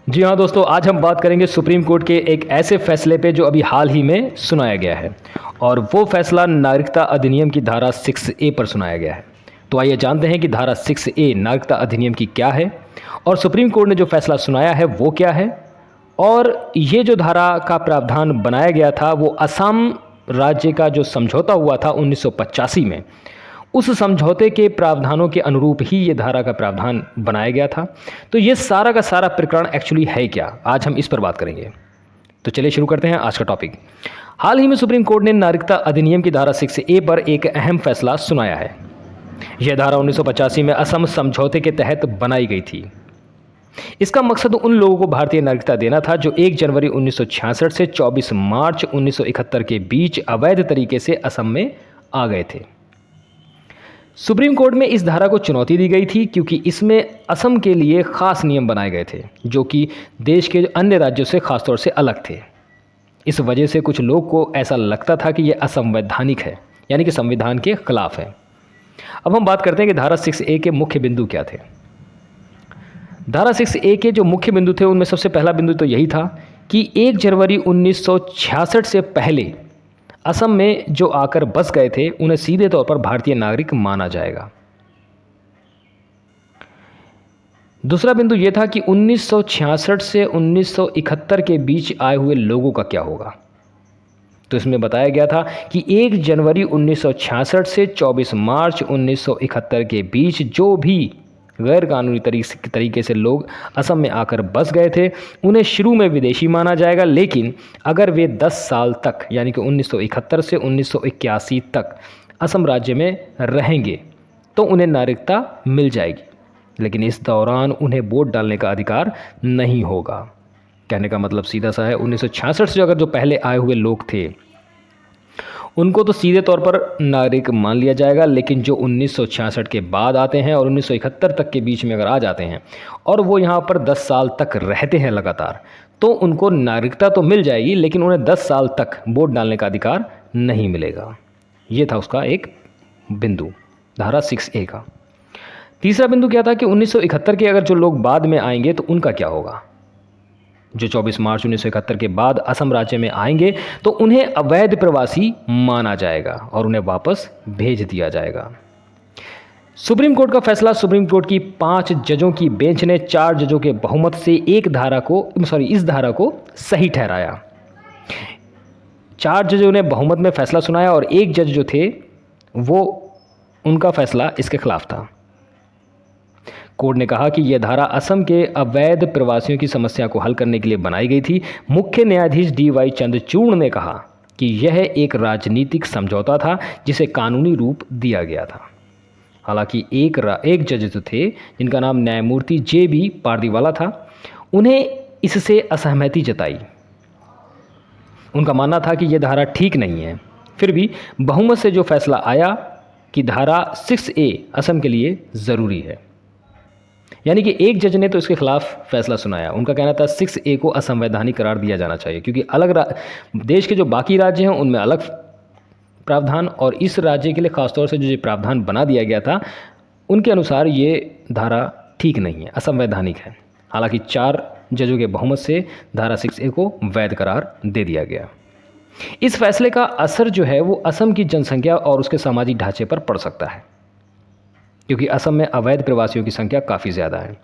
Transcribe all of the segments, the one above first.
जी हाँ दोस्तों, आज हम बात करेंगे सुप्रीम कोर्ट के एक ऐसे फैसले पे जो अभी हाल ही में सुनाया गया है और वो फैसला नागरिकता अधिनियम की धारा 6A पर सुनाया गया है। तो आइए जानते हैं कि धारा 6A नागरिकता अधिनियम की क्या है और सुप्रीम कोर्ट ने जो फैसला सुनाया है वो क्या है और ये जो धारा का प्रावधान बनाया गया था वो असम राज्य का जो समझौता हुआ था 1985 में, उस समझौते के प्रावधानों के अनुरूप ही ये धारा का प्रावधान बनाया गया था। तो ये सारा का सारा प्रकरण एक्चुअली है क्या, आज हम इस पर बात करेंगे। तो चलिए शुरू करते हैं आज का टॉपिक। हाल ही में सुप्रीम कोर्ट ने नागरिकता अधिनियम की धारा 6A पर एक अहम फैसला सुनाया है। यह धारा 1985 में असम समझौते के तहत बनाई गई थी। इसका मकसद उन लोगों को भारतीय नागरिकता देना था जो 1 जनवरी 1966 से 24 मार्च 1971 के बीच अवैध तरीके से असम में आ गए थे। सुप्रीम कोर्ट में इस धारा को चुनौती दी गई थी क्योंकि इसमें असम के लिए खास नियम बनाए गए थे जो कि देश के अन्य राज्यों से खासतौर से अलग थे। इस वजह से कुछ लोग को ऐसा लगता था कि यह असंवैधानिक है, यानी कि संविधान के खिलाफ है। अब हम बात करते हैं कि धारा 6A के मुख्य बिंदु क्या थे। धारा 6A के जो मुख्य बिंदु थे उनमें सबसे पहला बिंदु तो यही था कि 1 जनवरी 1966 से पहले असम में जो आकर बस गए थे उन्हें सीधे तौर पर भारतीय नागरिक माना जाएगा। दूसरा बिंदु यह था कि 1966 से 1971 के बीच आए हुए लोगों का क्या होगा। तो इसमें बताया गया था कि 1 जनवरी 1966 से 24 मार्च 1971 के बीच जो भी गैर कानूनी तरीके से लोग असम में आकर बस गए थे उन्हें शुरू में विदेशी माना जाएगा, लेकिन अगर वे 10 साल तक यानी कि 1971 से 1981 तक असम राज्य में रहेंगे तो उन्हें नागरिकता मिल जाएगी, लेकिन इस दौरान उन्हें वोट डालने का अधिकार नहीं होगा। कहने का मतलब सीधा सा है, 1966 से अगर जो पहले आए हुए लोग थे उनको तो सीधे तौर पर नागरिक मान लिया जाएगा, लेकिन जो 1966 के बाद आते हैं और 1971 तक के बीच में अगर आ जाते हैं और वो यहाँ पर 10 साल तक रहते हैं लगातार, तो उनको नागरिकता तो मिल जाएगी लेकिन उन्हें 10 साल तक वोट डालने का अधिकार नहीं मिलेगा। ये था उसका एक बिंदु धारा 6A का। तीसरा बिंदु क्या था कि 1971 के अगर जो लोग बाद में आएंगे तो उनका क्या होगा। जो 24 मार्च 1971 के बाद असम राज्य में आएंगे तो उन्हें अवैध प्रवासी माना जाएगा और उन्हें वापस भेज दिया जाएगा। सुप्रीम कोर्ट का फैसला सुप्रीम कोर्ट की 5 जजों की बेंच ने 4 जजों के बहुमत से इस धारा को सही ठहराया। 4 जजों ने बहुमत में फैसला सुनाया और एक जज जो थे वो उनका फैसला इसके खिलाफ था। कोर्ट ने कहा कि यह धारा असम के अवैध प्रवासियों की समस्या को हल करने के लिए बनाई गई थी। मुख्य न्यायाधीश DY चंद्रचूड़ ने कहा कि यह एक राजनीतिक समझौता था जिसे कानूनी रूप दिया गया था। हालांकि एक जज जो थे जिनका नाम न्यायमूर्ति JB पारदीवाला था, उन्हें इससे असहमति जताई। उनका मानना था कि यह धारा ठीक नहीं है। फिर भी बहुमत से जो फैसला आया कि धारा 6A असम के लिए ज़रूरी है, यानी कि एक जज ने तो इसके खिलाफ फैसला सुनाया। उनका कहना था 6A को असंवैधानिक करार दिया जाना चाहिए क्योंकि देश के जो बाकी राज्य हैं उनमें अलग प्रावधान और इस राज्य के लिए खासतौर से जो प्रावधान बना दिया गया था उनके अनुसार ये धारा ठीक नहीं है, असंवैधानिक है। हालांकि 4 जजों के बहुमत से धारा 6A को वैध करार दे दिया गया। इस फैसले का असर जो है वो असम की जनसंख्या और उसके सामाजिक ढांचे पर पड़ सकता है क्योंकि असम में अवैध प्रवासियों की संख्या काफ़ी ज़्यादा है।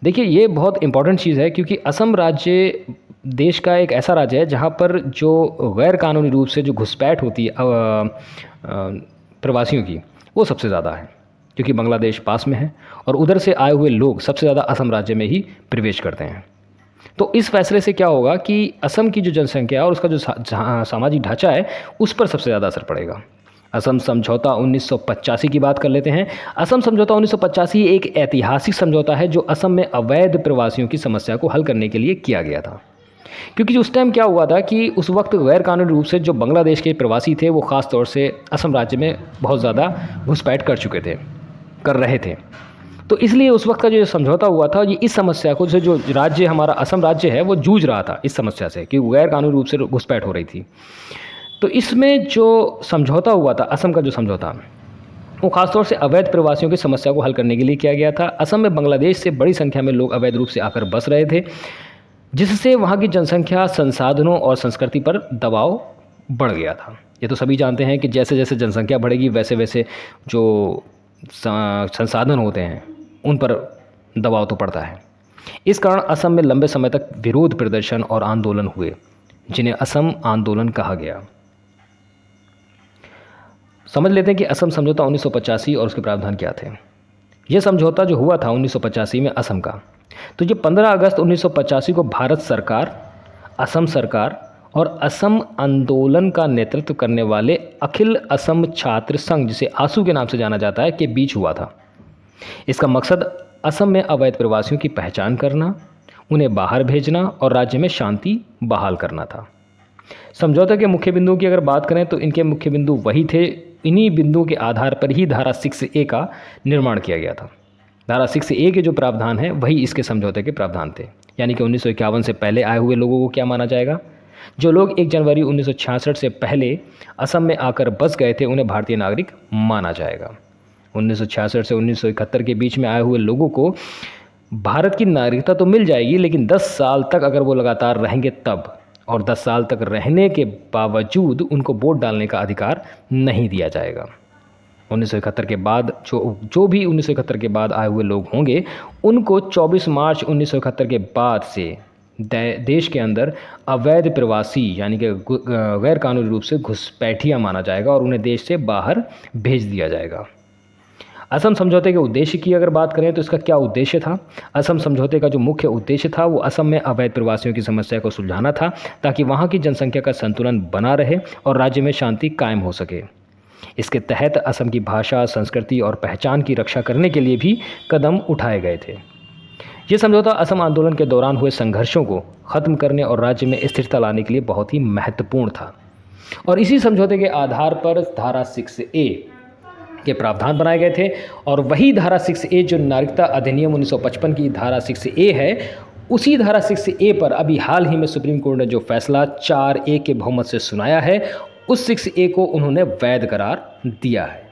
देखिए, ये बहुत इंपॉर्टेंट चीज़ है क्योंकि असम राज्य देश का एक ऐसा राज्य है जहाँ पर जो गैर कानूनी रूप से जो घुसपैठ होती है प्रवासियों की, वो सबसे ज़्यादा है क्योंकि बांग्लादेश पास में है और उधर से आए हुए लोग सबसे ज़्यादा असम राज्य में ही प्रवेश करते हैं। तो इस फैसले से क्या होगा कि असम की जो जनसंख्या और उसका जो सामाजिक ढांचा है उस पर सबसे ज़्यादा असर पड़ेगा। असम समझौता 1985 की बात कर लेते हैं। असम समझौता 1985 एक ऐतिहासिक समझौता है जो असम में अवैध प्रवासियों की समस्या को हल करने के लिए किया गया था। क्योंकि उस टाइम क्या हुआ था कि उस वक्त गैर कानूनी रूप से जो बांग्लादेश के प्रवासी थे वो ख़ास तौर से असम राज्य में बहुत ज़्यादा घुसपैठ कर रहे थे। तो इसलिए उस वक्त का जो समझौता हुआ था ये इस समस्या को जो राज्य हमारा असम राज्य है वो जूझ रहा था इस समस्या से कि गैर कानूनी रूप से घुसपैठ हो रही थी। तो इसमें जो समझौता हुआ था, असम का जो समझौता, वो खासतौर से अवैध प्रवासियों की समस्या को हल करने के लिए किया गया था। असम में बांग्लादेश से बड़ी संख्या में लोग अवैध रूप से आकर बस रहे थे, जिससे वहाँ की जनसंख्या, संसाधनों और संस्कृति पर दबाव बढ़ गया था। ये तो सभी जानते हैं कि जैसे जैसे जनसंख्या बढ़ेगी वैसे वैसे जो संसाधन होते हैं उन पर दबाव तो पड़ता है। इस कारण असम में लंबे समय तक विरोध प्रदर्शन और आंदोलन हुए, जिन्हें असम आंदोलन कहा गया। समझ लेते हैं कि असम समझौता 1985 और उसके प्रावधान क्या थे। यह समझौता जो हुआ था 1985 में असम का, तो ये 15 अगस्त 1985 को भारत सरकार, असम सरकार और असम आंदोलन का नेतृत्व करने वाले अखिल असम छात्र संघ, जिसे आसू के नाम से जाना जाता है, के बीच हुआ था। इसका मकसद असम में अवैध प्रवासियों की पहचान करना, उन्हें बाहर भेजना और राज्य में शांति बहाल करना था। समझौते के मुख्य बिंदुओं की अगर बात करें तो इनके मुख्य बिंदु वही थे। इन्हीं बिंदुओं के आधार पर ही धारा 6A का निर्माण किया गया था। धारा 6A के जो प्रावधान हैं वही इसके समझौते के प्रावधान थे। यानी कि 1951 से पहले आए हुए लोगों को क्या माना जाएगा? जो लोग 1 जनवरी 1966 से पहले असम में आकर बस गए थे उन्हें भारतीय नागरिक माना जाएगा। 1966 से 1971 के बीच में आए हुए लोगों को भारत की नागरिकता तो मिल जाएगी, लेकिन 10 साल तक अगर वो लगातार रहेंगे तब, और 10 साल तक रहने के बावजूद उनको वोट डालने का अधिकार नहीं दिया जाएगा। 1971 के बाद जो भी 1971 के बाद आए हुए लोग होंगे उनको 24 मार्च 1971 के बाद से देश के अंदर अवैध प्रवासी यानी कि गैर कानूनी रूप से घुसपैठिया माना जाएगा और उन्हें देश से बाहर भेज दिया जाएगा। असम समझौते के उद्देश्य की अगर बात करें तो इसका क्या उद्देश्य था? असम समझौते का जो मुख्य उद्देश्य था वो असम में अवैध प्रवासियों की समस्या को सुलझाना था, ताकि वहाँ की जनसंख्या का संतुलन बना रहे और राज्य में शांति कायम हो सके। इसके तहत असम की भाषा, संस्कृति और पहचान की रक्षा करने के लिए भी कदम उठाए गए थे। ये समझौता असम आंदोलन के दौरान हुए संघर्षों को ख़त्म करने और राज्य में स्थिरता लाने के लिए बहुत ही महत्वपूर्ण था। और इसी समझौते के आधार पर धारा 6A के प्रावधान बनाए गए थे, और वही धारा 6A जो नागरिकता अधिनियम 1955 की धारा 6A है, उसी धारा 6A पर अभी हाल ही में सुप्रीम कोर्ट ने जो फैसला 4A के बहुमत से सुनाया है, उस 6A को उन्होंने वैध करार दिया है।